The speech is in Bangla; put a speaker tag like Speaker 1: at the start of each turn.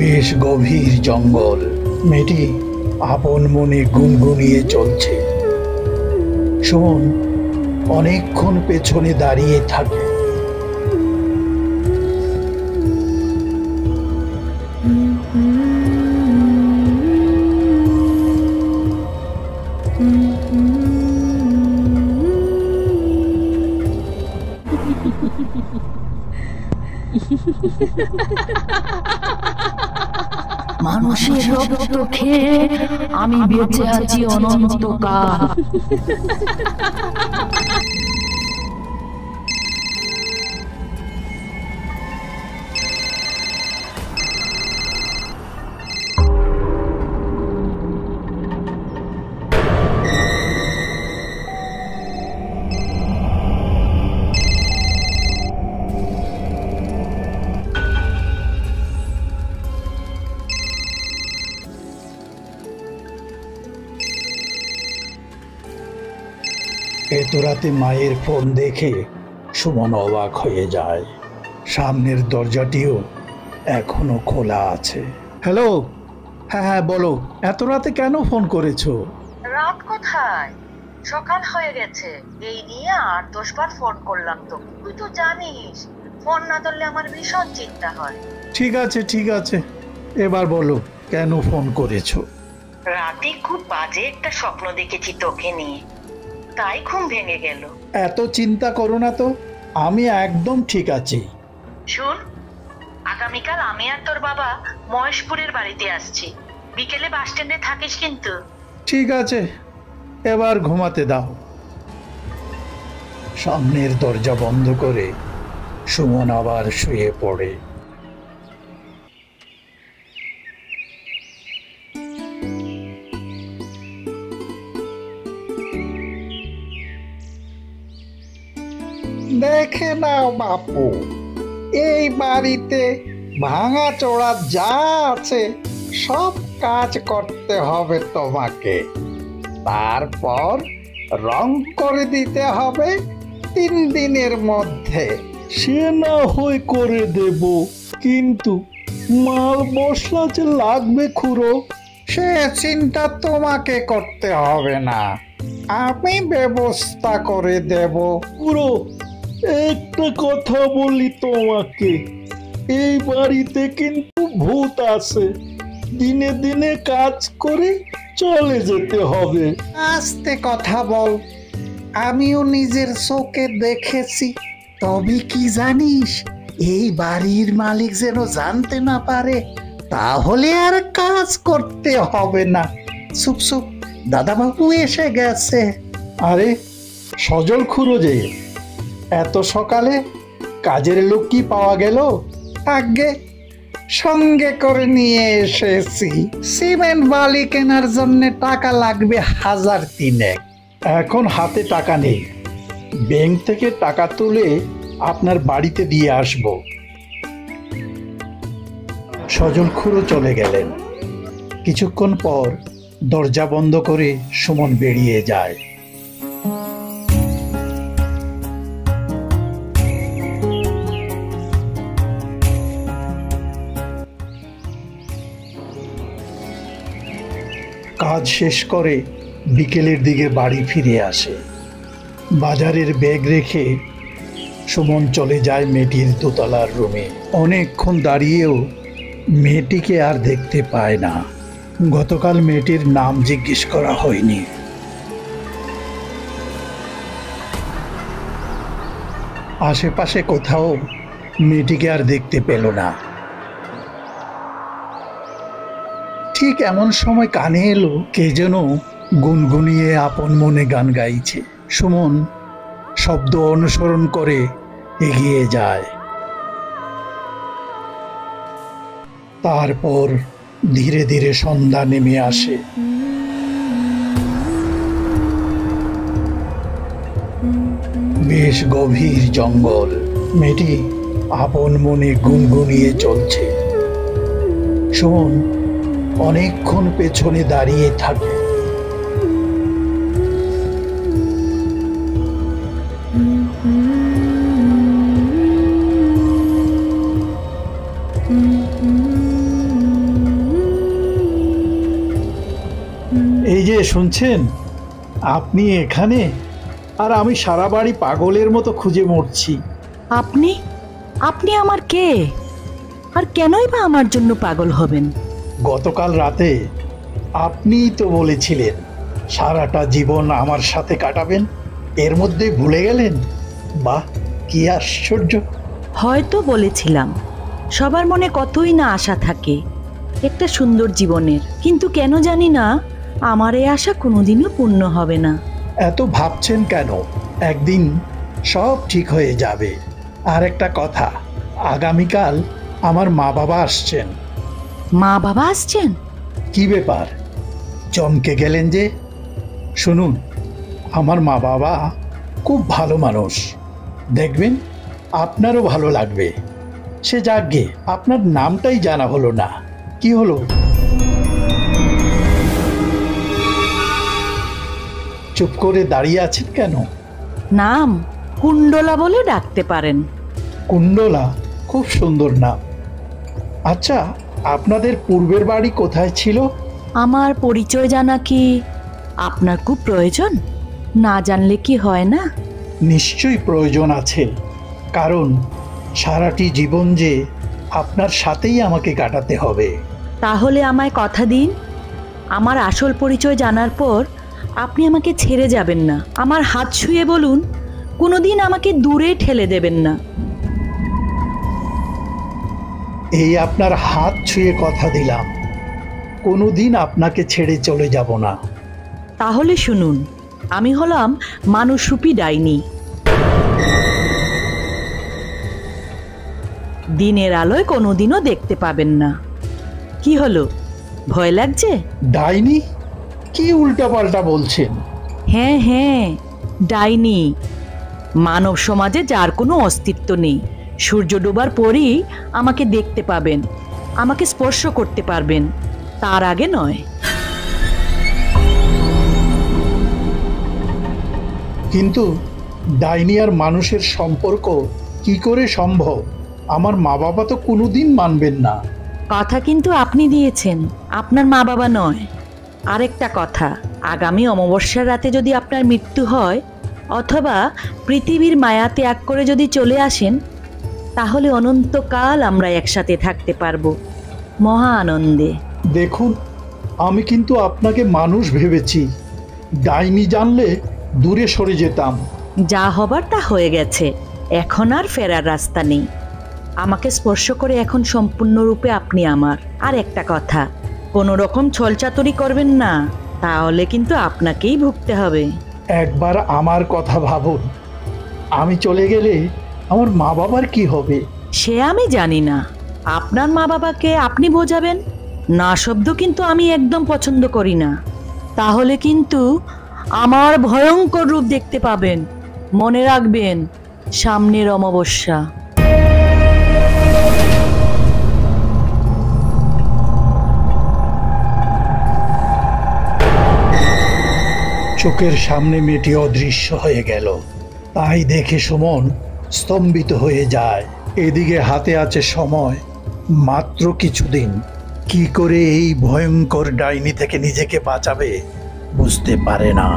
Speaker 1: বেশ গভীর জঙ্গল। মেয়েটি আপন মনে গুনগুনিয়ে চলছে। সুমন অনেকক্ষণ পেছনে দাঁড়িয়ে থাকে।
Speaker 2: মানুষের রক্ত খেয়ে আমি বেঁচে আছি অনন্তকাল।
Speaker 1: এত রাতে মায়ের ফোন দেখে সুমন অবাক হয়ে যায়। সামনের দরজাটিও এখনো খোলা আছে। হ্যালো, হ্যাঁ হ্যাঁ বলো, এত রাতে কেন ফোন করেছো?
Speaker 3: রাত কোথায়, সকাল হয়ে গেছে। এই নিয়ে 8-10 বার ফোন করলাম তো। তুই তো জানিস ফোন না ধরলে আমার ভীষণ চিন্তা হয়।
Speaker 1: ঠিক আছে ঠিক আছে, এবার বলো কেন ফোন করেছো?
Speaker 3: রাতে খুব বাজে একটা স্বপ্ন দেখেছি তোকে নিয়ে, তাই ঘুম ভেঙে গেল।
Speaker 1: এত চিন্তা করো না তো, আমি একদম ঠিক আছি।
Speaker 3: শোন, আগামীকাল আমি আর তোর বাবা মহেশপুরের বাড়িতে আসছি। বিকেলে বাস স্ট্যান্ডে থাকিস কিন্তু।
Speaker 1: ঠিক আছে, এবার ঘুমাতে দাও। সামনের দরজা বন্ধ করে সুমন আবার শুয়ে পড়ে।
Speaker 4: দেখে নাও বাপু, এই বাড়িতে ভাঙাচোরা যা আছে সব কাজ করতে হবে তোমাকে। তারপর রং করে দিতে হবে 3 দিনের মধ্যে।
Speaker 1: সে না হয় করে দেব, কিন্তু মাল মশলা যে লাগবে খুড়ো।
Speaker 4: সে চিন্তা তোমাকে করতে হবে না, আমি ব্যবস্থা করে দেব।
Speaker 1: খুড়ো, একটা কথা বলি তোমাকে, এই বাড়িতে কিন্তু ভূত আছে। দিনে দিনে কাজ করে চলে যেতে হবে।
Speaker 4: আস্তে কথা বল, আমিও নিজের চোখে দেখেছি। তবে কি জানিস, এই বাড়ির মালিক যেন জানতে না পারে, তাহলে আর কাজ করতে হবে না। চুপ চুপ, দাদাবাবু এসে গেছে।
Speaker 1: আরে সজল খুড়ো যে, এত সকালে কাজের লোক কি পাওয়া গেল?
Speaker 4: আগে সঙ্গে করে নিয়ে এসেছি। সিমেন্ট বালি কেনার জন্য টাকা লাগবে 1000
Speaker 1: এখন হাতে টাকা নেই, ব্যাংক থেকে টাকা তুলে আপনার বাড়িতে দিয়ে আসব। সজল খুড়ো চলে গেলেন। কিছুক্ষণ পর দরজা বন্ধ করে সুমন বেরিয়ে যায়। কাজ শেষ করে বিকেলের দিকে বাড়ি ফিরে আসে। বাজারের ব্যাগ রেখে সুমন চলে যায় মেয়েটির দোতলার রুমে। অনেকক্ষণ দাঁড়িয়েও মেয়েটিকে আর দেখতে পায় না। গতকাল মেয়েটির নাম জিজ্ঞেস করা হয়নি। আশেপাশে কোথাও মেয়েটিকে আর দেখতে পেল না। ঠিক এমন সময় কানে এলো কে যেন গুনগুনিয়ে আপন মনে গান গাইছে। সুমন শব্দ অনুসরণ করে এগিয়ে যায়। তারপর ধীরে ধীরে সন্ধ্যা নেমে আসে। বেশ গভীর জঙ্গল। মেয়েটি আপন মনে গুনগুনিয়ে চলছে। সুমন অনেকক্ষণ পেছনে দাঁড়িয়ে থাকে। এই যে শুনছেন, আপনি এখানে আর আমি সারা বাড়ি পাগলের মতো খুঁজে মরছি।
Speaker 2: আপনি আপনি আমার কে? আর কেনই বা আমার জন্য পাগল হবেন?
Speaker 1: গতকাল রাতে আপনিই তো বলেছিলেন সারাটা জীবন আমার সাথে কাটাবেন, এর মধ্যে ভুলে গেলেন। বাহ, কি আশ্চর্য!
Speaker 2: হয়তো বলেছিলাম, সবার মনে কতই না আশা থাকে একটা সুন্দর জীবনের, কিন্তু কেন জানি না আমার এই আশা কোনোদিনও পূর্ণ হবে না।
Speaker 1: এত ভাবছেন কেন? একদিন সব ঠিক হয়ে যাবে। আর একটা কথা, আগামীকাল আমার মা বাবা আসছেন।
Speaker 2: মা বাবা আসছেন?
Speaker 1: কি ব্যাপার, চমকে গেলেন যে? শুনুন, আমার মা বাবা খুব ভালো মানুষ, দেখবেন আপনারও ভালো লাগবে। সে যাকগে, আপনার নামটাই জানা হলো না, কি হলো? চুপ করে দাঁড়িয়ে আছেন কেন?
Speaker 2: নাম কুণ্ডলা বলে ডাকতে পারেন।
Speaker 1: কুণ্ডলা, খুব সুন্দর নাম। আচ্ছা, আপনাদের পূর্বের বাড়ি কোথায় ছিল?
Speaker 2: আমার পরিচয় জানা কি আপনার খুব প্রয়োজন? না জানলে কি হয় না?
Speaker 1: নিশ্চয়ই প্রয়োজন আছে, কারণ সারাটি জীবন যে আপনার সাথেই আমাকে কাটাতে হবে।
Speaker 2: তাহলে আমায় কথা দিন, আমার আসল পরিচয় জানার পর আপনি আমাকে ছেড়ে যাবেন না। আমার হাত ছুঁয়ে বলুন, কোনোদিন আমাকে দূরে ঠেলে দেবেন না।
Speaker 1: এই আপনার হাত ছুঁয়ে কথা দিলাম, কোনোদিন আপনাকে ছেড়ে চলে যাব না।
Speaker 2: তাহলে শুনুন, আমি হলাম মানুষরূপী ডাইনি। দিনের আলোয় কোনোদিনও দেখতে পাবেন না। কি হলো, ভয় লাগছে?
Speaker 1: ডাইনি? কি উল্টাপাল্টা বলছেন?
Speaker 2: হ্যাঁ হ্যাঁ, ডাইনি। মানব সমাজে যার কোনো অস্তিত্ব নেই, সূর্য ডোবার পরই আমাকে দেখতে পাবেন, আমাকে স্পর্শ করতে পারবেন, তার আগে নয়।
Speaker 1: কিন্তু ডাইনি আর মানুষের সম্পর্ক কি করে সম্ভব? আমার মা বাবা তো কোনোদিন মানবেন না।
Speaker 2: কথা কিন্তু আপনি দিয়েছেন, আপনার মা বাবা নয়। আরেকটা কথা, আগামী অমাবস্যার রাতে যদি আপনার মৃত্যু হয় অথবা পৃথিবীর মায়া ত্যাগ করে যদি চলে আসেন, তাহলে অনন্তকাল আমরা একসাথে থাকতে পারবো মহা আনন্দে।
Speaker 1: দেখুন, আমি কিন্তু আপনাকে মানুষ ভেবেছি, ডাইনি জানলে দূরে সরে যেতাম।
Speaker 2: যা হবার তা হয়ে গেছে, এখন আর ফেরার রাস্তা নেই। আমাকে স্পর্শ করে এখন সম্পূর্ণরূপে আপনি আমার। আর একটা কথা, কোনো রকম ছলচাতুরি করবেন না, তাহলে কিন্তু আপনাকেই ভুগতে হবে।
Speaker 1: একবার আমার কথা ভাবুন, আমি চলে গেলে আমার মা বাবার কি হবে?
Speaker 2: সে আমি জানি না, আপনার মা বাবাকে আপনি বোঝাবেন না শব্দ কিন্তু আমি একদম পছন্দ করি না। তাহলে কিন্তু আমার ভয়ঙ্কর রূপ দেখতে পাবেন, মনে রাখবেন, সামনের অমাবস্যা।
Speaker 1: চোখের সামনে মেয়েটি অদৃশ্য হয়ে গেল। তাই দেখে সুমন স্তম্ভিত হয়ে যায়। এদিকে হাতে আছে সময়, মাত্র কিছুদিন। কি করে এই ভয়ঙ্কর ডাইনি থেকে নিজেকে বাঁচাবে বুঝতে পারে না।